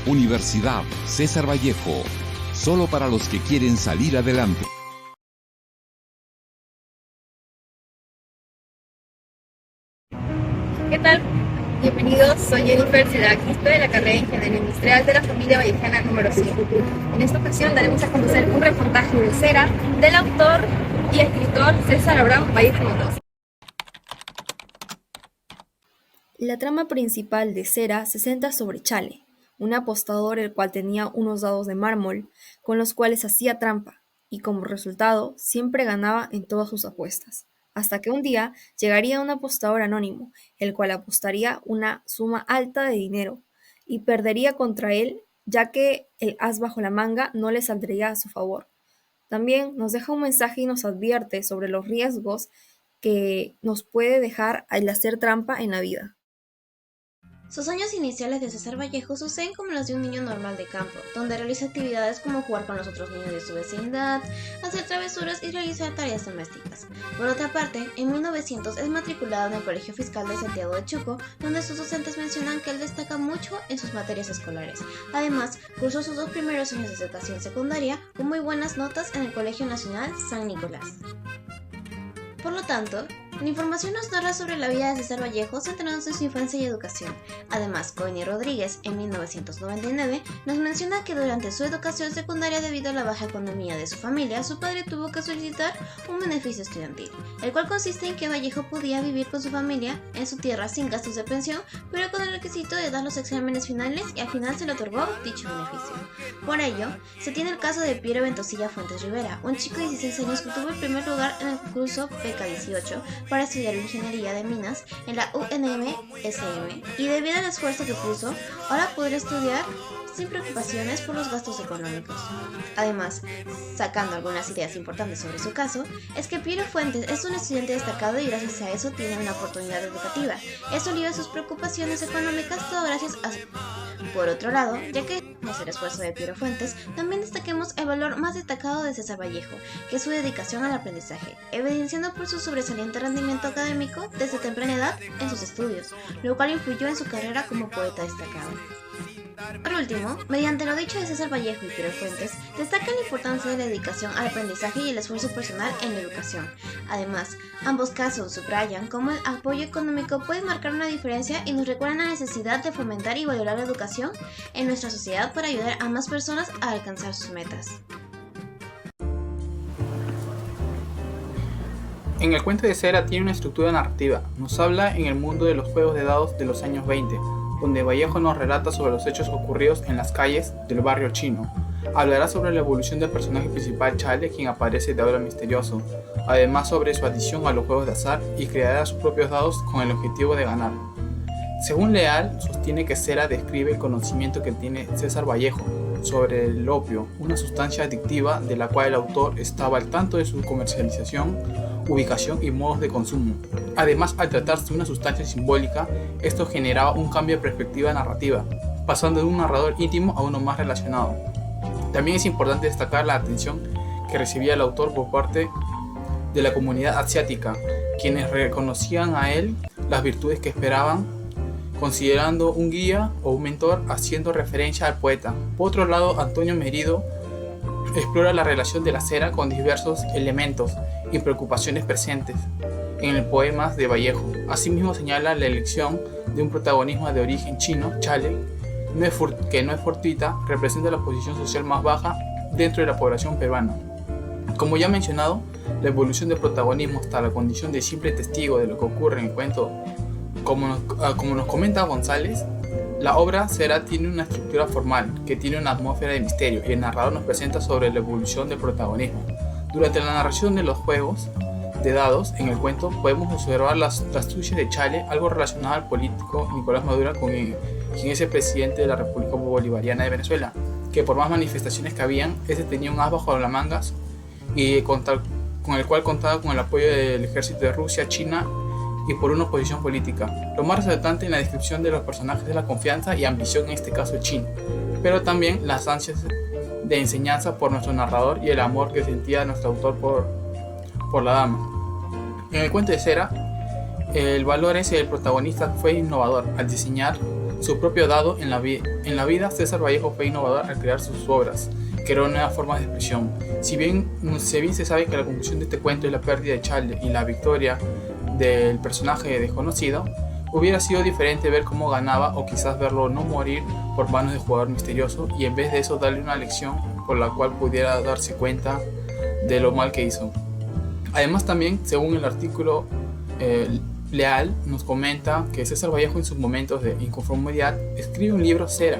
Universidad César Vallejo, solo para los que quieren salir adelante. ¿Qué tal? Bienvenidos, soy Jennifer Sidaquiste de la carrera de Ingeniería Industrial de la familia Vallejana número 5. En esta ocasión daremos a conocer un reportaje de Cera del autor y escritor César Abraham Vallejo Mendoza. La trama principal de Cera se centra sobre Chale, un apostador el cual tenía unos dados de mármol con los cuales hacía trampa y como resultado siempre ganaba en todas sus apuestas. Hasta que un día llegaría un apostador anónimo, el cual apostaría una suma alta de dinero y perdería contra él, ya que el as bajo la manga no le saldría a su favor. También nos deja un mensaje y nos advierte sobre los riesgos que nos puede dejar al hacer trampa en la vida. Sus años iniciales de César Vallejo suceden como los de un niño normal de campo, donde realiza actividades como jugar con los otros niños de su vecindad, hacer travesuras y realizar tareas domésticas. Por otra parte, en 1900 es matriculado en el Colegio Fiscal de Santiago de Chuco, donde sus docentes mencionan que él destaca mucho en sus materias escolares. Además, cursó sus 2 primeros años de educación secundaria con muy buenas notas en el Colegio Nacional San Nicolás. Por lo tanto, la información nos narra sobre la vida de César Vallejo centrándose en su infancia y educación. Además, Coini Rodríguez, en 1999, nos menciona que durante su educación secundaria, debido a la baja economía de su familia, su padre tuvo que solicitar un beneficio estudiantil, el cual consiste en que Vallejo podía vivir con su familia en su tierra sin gastos de pensión, pero con el requisito de dar los exámenes finales, y al final se le otorgó dicho beneficio. Por ello, se tiene el caso de Piero Ventosilla Fuentes Rivera, un chico de 16 años que tuvo el primer lugar en el concurso PECA 18 para estudiar ingeniería de minas en la UNM-SM, y debido al esfuerzo que puso, ahora podrá estudiar sin preocupaciones por los gastos económicos. Además, sacando algunas ideas importantes sobre su caso, es que Piero Fuentes es un estudiante destacado y gracias a eso tiene una oportunidad educativa. Eso alivia sus preocupaciones económicas, todo gracias a... Por otro lado, ya que es el esfuerzo de Piero Fuentes, también destaquemos el valor más destacado de César Vallejo, que es su dedicación al aprendizaje, evidenciando por su sobresaliente rendimiento académico desde temprana edad en sus estudios, lo cual influyó en su carrera como poeta destacado. Por último, mediante lo dicho de César Vallejo y Piero Fuentes, destaca la importancia de la dedicación al aprendizaje y el esfuerzo personal en la educación. Además, ambos casos subrayan cómo el apoyo económico puede marcar una diferencia y nos recuerdan la necesidad de fomentar y valorar la educación en nuestra sociedad para ayudar a más personas a alcanzar sus metas. En el cuento de Cera tiene una estructura narrativa. Nos habla en el mundo de los juegos de dados de los años 20, donde Vallejo nos relata sobre los hechos ocurridos en las calles del barrio chino. Hablará sobre la evolución del personaje principal Chale, quien aparece de ahora misterioso, además sobre su adicción a los juegos de azar, y creará sus propios dados con el objetivo de ganar. Según Leal, sostiene que Cera describe el conocimiento que tiene César Vallejo sobre el opio, una sustancia adictiva de la cual el autor estaba al tanto de su comercialización, ubicación y modos de consumo. Además, al tratarse de una sustancia simbólica, esto generaba un cambio de perspectiva narrativa, pasando de un narrador íntimo a uno más relacionado. También es importante destacar la atención que recibía el autor por parte de la comunidad asiática, quienes reconocían a él las virtudes que esperaban, considerando un guía o un mentor, haciendo referencia al poeta. Por otro lado, Antonio Merido explora la relación de la cera con diversos elementos y preocupaciones presentes en el poema de Vallejo. Asimismo señala la elección de un protagonismo de origen chino, Chale, que no es fortuita, representa la posición social más baja dentro de la población peruana. Como ya mencionado, la evolución del protagonismo hasta la condición de simple testigo de lo que ocurre en el cuento, como nos comenta González, la obra Cera tiene una estructura formal que tiene una atmósfera de misterio, y el narrador nos presenta sobre la evolución del protagonismo. Durante la narración de los juegos de dados en el cuento podemos observar la astucia de Chale, algo relacionado al político Nicolás Maduro, quien es el presidente de la República Bolivariana de Venezuela, que por más manifestaciones que habían, este tenía un as bajo las mangas y con el cual contaba con el apoyo del ejército de Rusia, China y por una oposición política. Lo más resaltante en la descripción de los personajes es la confianza y ambición, en este caso el chino, pero también las ansias de enseñanza por nuestro narrador y el amor que sentía nuestro autor por la dama. En el cuento de Cera, el valor ese del protagonista fue innovador al diseñar su propio dado en la vida, César Vallejo fue innovador al crear sus obras, que era una nueva forma de expresión. Si bien se sabe que la conclusión de este cuento es la pérdida de Chale y la victoria del personaje desconocido, hubiera sido diferente ver cómo ganaba o quizás verlo no morir por manos de jugador misterioso y en vez de eso darle una lección por la cual pudiera darse cuenta de lo mal que hizo. Además también, según el artículo Leal, nos comenta que César Vallejo en sus momentos de inconformidad escribe un libro Cera.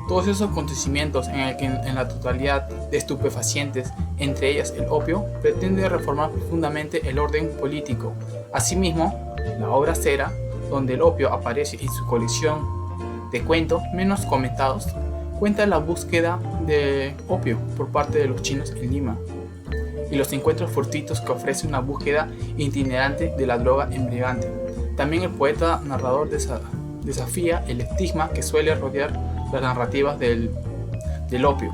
Todos esos acontecimientos en el que en la totalidad de estupefacientes, entre ellas el opio, pretende reformar profundamente el orden político. Asimismo, la obra Cera, donde el opio aparece en su colección de cuentos menos comentados, cuenta la búsqueda de opio por parte de los chinos en Lima y los encuentros fortuitos que ofrece una búsqueda itinerante de la droga embriagante. También el poeta narrador desafía el estigma que suele rodear las narrativas del opio,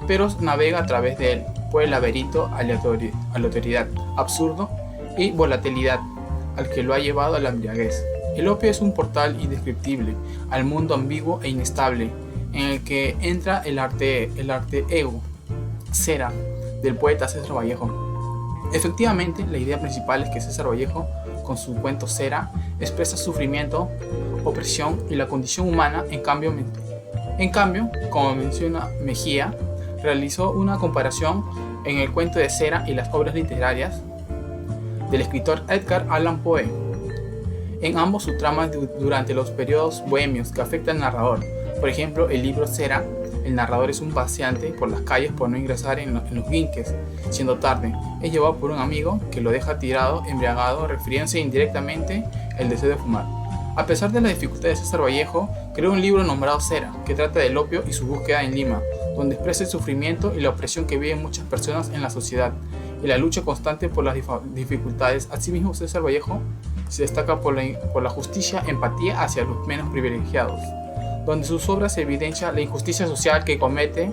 pero navega a través de él por el laberinto aleatoriedad, absurdo y volatilidad al que lo ha llevado a la embriaguez. El opio es un portal indescriptible al mundo ambiguo e inestable en el que entra el arte ego, Cera, del poeta César Vallejo. Efectivamente, la idea principal es que César Vallejo, con su cuento Cera, expresa sufrimiento, opresión y la condición humana. En cambio, como menciona Mejía, realizó una comparación en el cuento de Cera y las obras literarias del escritor Edgar Allan Poe. En ambos su trama durante los periodos bohemios que afectan al narrador. Por ejemplo, el libro Cera, el narrador es un paseante por las calles por no ingresar en los guinques. Siendo tarde, es llevado por un amigo que lo deja tirado, embriagado, refiriéndose indirectamente el deseo de fumar. A pesar de las dificultades de César Vallejo, creó un libro nombrado Cera, que trata del opio y su búsqueda en Lima, donde expresa el sufrimiento y la opresión que viven muchas personas en la sociedad y la lucha constante por las dificultades. Asimismo, César Vallejo se destaca por la justicia, empatía hacia los menos privilegiados, donde sus obras evidencian la injusticia social que comete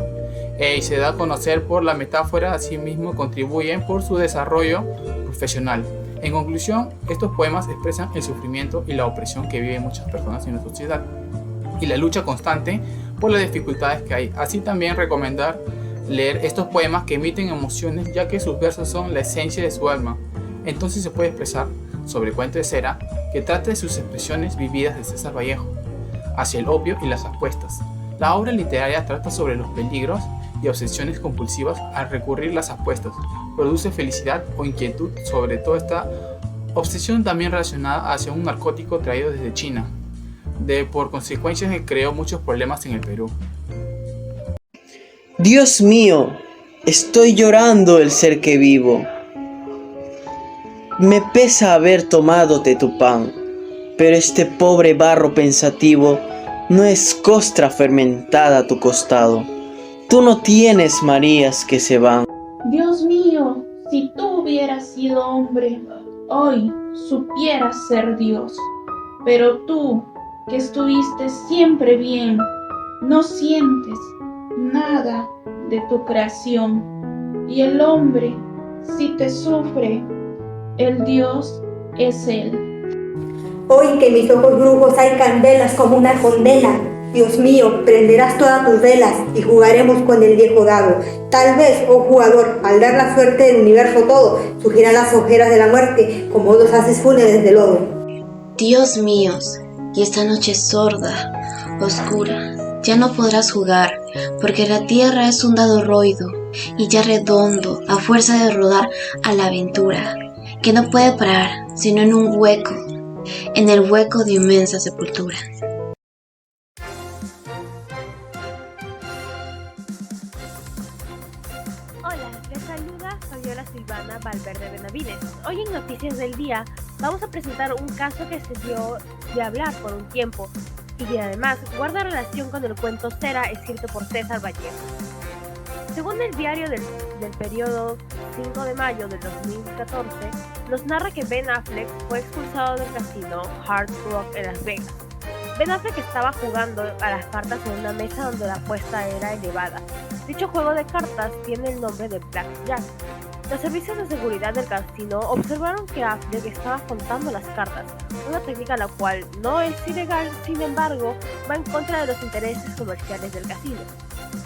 y se da a conocer por la metáfora. Asimismo, contribuyen por su desarrollo profesional. En conclusión, estos poemas expresan el sufrimiento y la opresión que viven muchas personas en la sociedad y la lucha constante por las dificultades que hay. Así también recomendar leer estos poemas que emiten emociones, ya que sus versos son la esencia de su alma. Entonces se puede expresar sobre el cuento de Cera, que trata de sus expresiones vividas de César Vallejo hacia el opio y las apuestas. La obra literaria trata sobre los peligros y obsesiones compulsivas al recurrir a las apuestas. Produce felicidad o inquietud sobre toda esta obsesión también relacionada hacia un narcótico traído desde China, por consecuencias que creó muchos problemas en el Perú. Dios mío, estoy llorando el ser que vivo. Me pesa haber tomándote tu pan, pero este pobre barro pensativo no es costra fermentada a tu costado. Tú no tienes Marías que se van. Dios mío, si tú hubieras sido hombre, hoy supieras ser Dios. Pero tú, que estuviste siempre bien, no sientes nada de tu creación. Y el hombre, si te sufre, el Dios es él. Hoy que mis ojos brujos hay candelas como una condena, Dios mío, prenderás todas tus velas y jugaremos con el viejo dado. Tal vez, oh jugador, al dar la suerte del universo todo, surgirán las ojeras de la muerte como dos haces fúnebres de lodo. Dios míos, y esta noche sorda, oscura, ya no podrás jugar, porque la tierra es un dado roído y ya redondo a fuerza de rodar a la aventura, que no puede parar sino en un hueco, en el hueco de inmensa sepultura. Hola, les saluda Fabiola Silvana Valverde Benavides. Hoy en Noticias del Día vamos a presentar un caso que se dio de hablar por un tiempo y que además guarda relación con el cuento Cera escrito por César Vallejo. Según el diario del periodo 5 de mayo del 2014, nos narra que Ben Affleck fue expulsado del casino Hard Rock en Las Vegas. Ben Affleck estaba jugando a las cartas en una mesa donde la apuesta era elevada. Dicho juego de cartas tiene el nombre de Blackjack. Los servicios de seguridad del casino observaron que Affleck estaba contando las cartas, una técnica la cual no es ilegal, sin embargo, va en contra de los intereses comerciales del casino.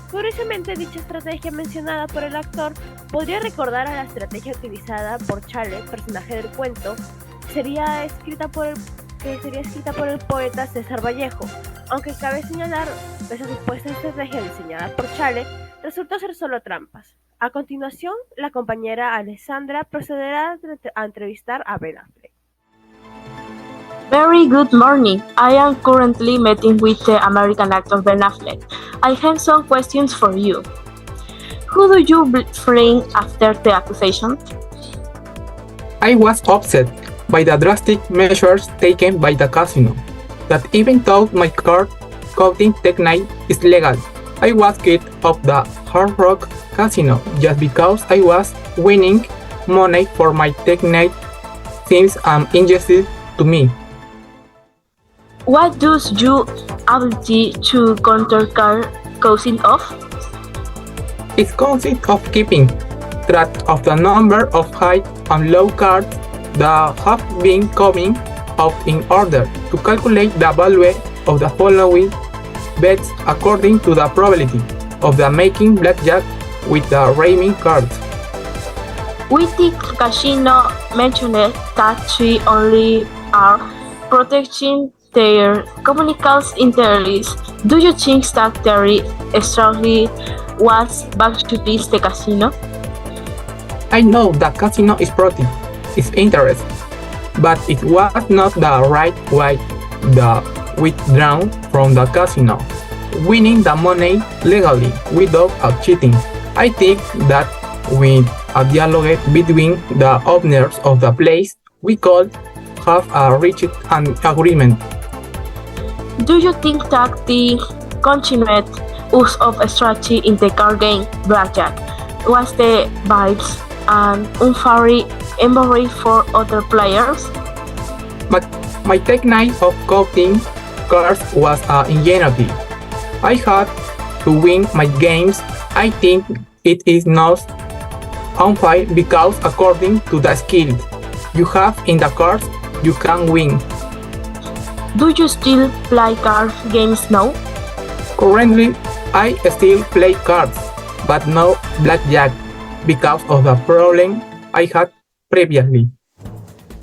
Curiosamente, dicha estrategia mencionada por el actor podría recordar a la estrategia utilizada por Chale, personaje del cuento, que sería escrita por el poeta César Vallejo, aunque cabe señalar que esa supuesta estrategia diseñada por Chale resultó ser solo trampas. A continuación, la compañera Alessandra procederá a entrevistar a Ben Affleck. Very good morning. I am currently meeting with the American actor Ben Affleck. I have some questions for you. Who do you blame after the accusation? I was upset by the drastic measures taken by the casino, that even though my card counting technique is legal, I was kicked off the Hard Rock Casino just because I was winning money for my technique seems injustice to me. What does your ability to counter card consist of? It consists of keeping track of the number of high and low cards that have been coming out in order to calculate the value of the following bets according to the probability of the making blackjack with the remaining cards. With the casino mentioned that they only are protecting their communicants interests. Do you think that their strategy was back to this the casino? I know the casino is protecting its interest, but it was not the right way to withdraw from the casino, winning the money legally without cheating. I think that with a dialogue between the owners of the place, we could have reached an agreement. Do you think that the continued use of strategy in the card game blackjack was the vibes and unfair environment for other players? My technique of counting cards was ingenuity. I had to win my games. I think it is not unfair because according to the skill you have in the cards, you can win. Do you still play card games now? Currently, I still play cards, but no blackjack because of the problem I had previously.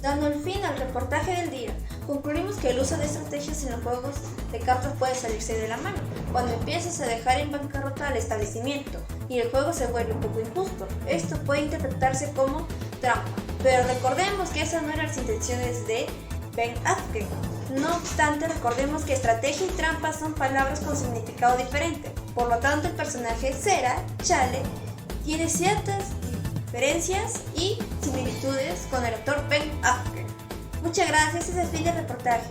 Dando el fin al reportaje del día, concluimos que el uso de estrategias en los juegos de cartas puede salirse de la mano cuando empiezas a dejar en bancarrota al establecimiento y el juego se vuelve un poco injusto. Esto puede interpretarse como trampa, pero recordemos que esas no eran las intenciones de Ben Affleck. No obstante, recordemos que estrategia y trampa son palabras con significado diferente. Por lo tanto, el personaje Cera, Chale, tiene ciertas diferencias y similitudes con el actor Ben Affleck. Muchas gracias, ese es el fin del reportaje.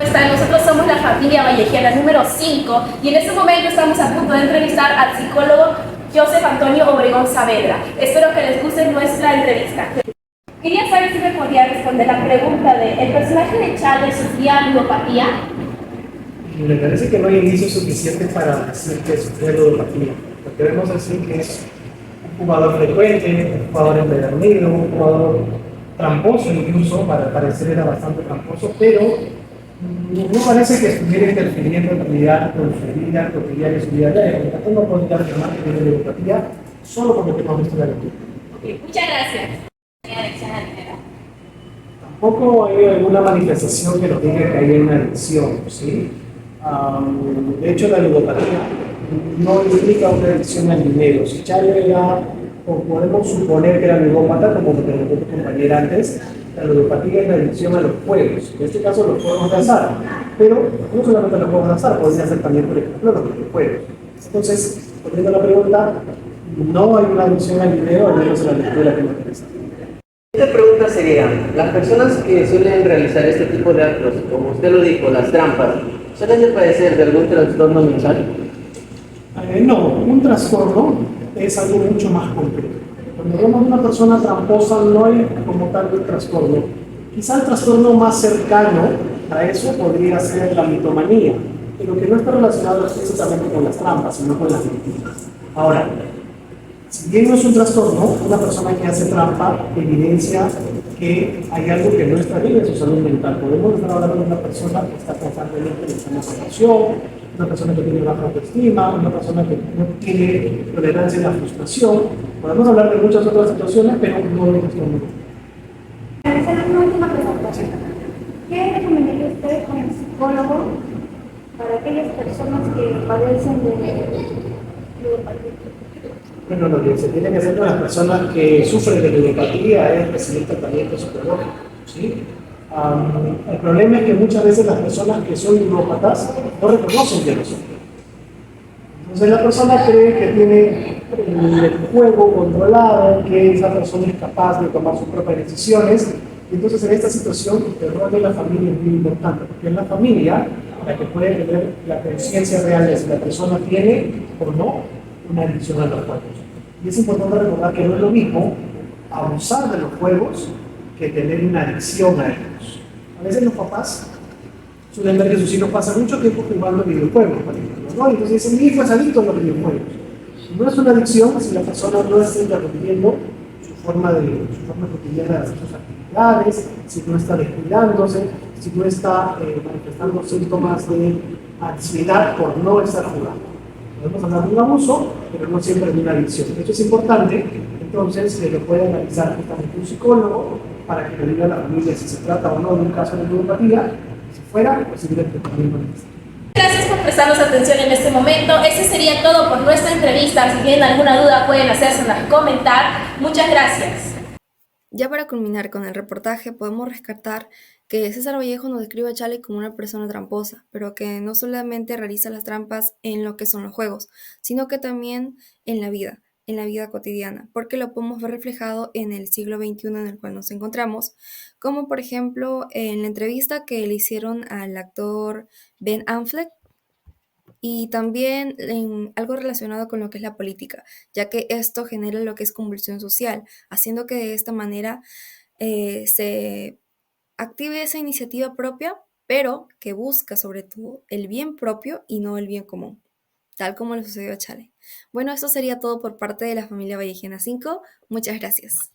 Nosotros somos la familia vallejiana número 5 y en este momento estamos a punto de entrevistar al psicólogo Joseph Antonio Obregón Saavedra. Espero que les guste nuestra entrevista. Quería saber si me podía responder la pregunta de ¿el personaje de Chale sufría ludopatía? Me parece que no hay indicios suficientes para decir que sufría ludopatía. Lo que debemos decir que es un jugador frecuente, un jugador empedernido, un jugador tramposo incluso, para parecer era bastante tramposo, pero no parece que estuviera interfiriendo en realidad con su vida cotidiana y su vida diaria. Por no podría afirmar que tiene ludopatía solo porque hemos visto la lectura. Muchas gracias. Tampoco hay alguna manifestación que nos diga que hay una adicción, ¿sí? De hecho, la ludopatía no implica una adicción al dinero. Si Chale era, o podemos suponer que era ludópata, como me preguntó tu compañera antes, la ludopatía es la adicción a los juegos, en este caso los juegos de azar, pero no solamente los juegos de azar, podría ser también, por ejemplo, los videojuegos. Entonces, volviendo a la pregunta, no hay una adicción al dinero, al menos en la lectura que me interesa. Esta pregunta sería, las personas que suelen realizar este tipo de actos, como usted lo dijo, las trampas, ¿suelen padecer de algún trastorno mental? No, un trastorno es algo mucho más complejo. Cuando vemos una persona tramposa no hay como tal un trastorno. Quizá el trastorno más cercano a eso podría ser la mitomanía, pero que no está relacionado específicamente con las trampas, sino con las mentiras. Ahora, Si bien no es un trastorno, una persona que hace trampa evidencia que hay algo que no está bien en su salud mental. Podemos estar hablando de una persona que está constantemente en una situación, una persona que tiene baja autoestima, una persona que no tiene tolerancia a la frustración. Podemos hablar de muchas otras situaciones, pero no de esto. Hacer una última pregunta. ¿Qué recomendaría usted como psicólogo para aquellas personas que padecen de ludopatía? Bueno, lo que se tiene que hacer con las personas que sufren de ludopatía es recibir tratamiento psicológico, ¿sí? El problema es que muchas veces las personas que son ludópatas no reconocen que lo son. Entonces la persona cree que tiene el juego controlado, que esa persona es capaz de tomar sus propias decisiones. Y entonces en esta situación el rol de la familia es muy importante, porque es la familia la que puede tener la conciencia real de si la persona tiene o no una adicción a los juegos. Y es importante recordar que no es lo mismo abusar de los juegos que tener una adicción a ellos. A veces los papás suelen ver que sus hijos pasan mucho tiempo jugando videojuegos, por ejemplo, ¿no? Entonces dicen, mi hijo es adicto a los videojuegos. No es una adicción si la persona no está interrumpiendo su forma cotidiana de hacer sus actividades, si no está descuidándose, si no está manifestando síntomas de ansiedad por no estar jugando. Podemos hablar de un abuso, pero no siempre de una adicción. Esto es importante, entonces que lo puede analizar justamente un psicólogo para que le diga a la familia si se trata o no de un caso de ludopatía, si fuera, pues evidentemente también lo necesita. Gracias por prestarnos atención en este momento. Ese sería todo por nuestra entrevista. Si tienen alguna duda pueden hacérselas comentar. Muchas gracias. Ya para culminar con el reportaje, podemos rescatar que César Vallejo nos describe a Chale como una persona tramposa, pero que no solamente realiza las trampas en lo que son los juegos, sino que también en la vida cotidiana, porque lo podemos ver reflejado en el siglo XXI en el cual nos encontramos, como por ejemplo en la entrevista que le hicieron al actor Ben Affleck, y también en algo relacionado con lo que es la política, ya que esto genera lo que es convulsión social, haciendo que de esta manera se active esa iniciativa propia, pero que busca sobre todo el bien propio y no el bien común, tal como le sucedió a Chale. Bueno, eso sería todo por parte de la familia Vallejena 5. Muchas gracias.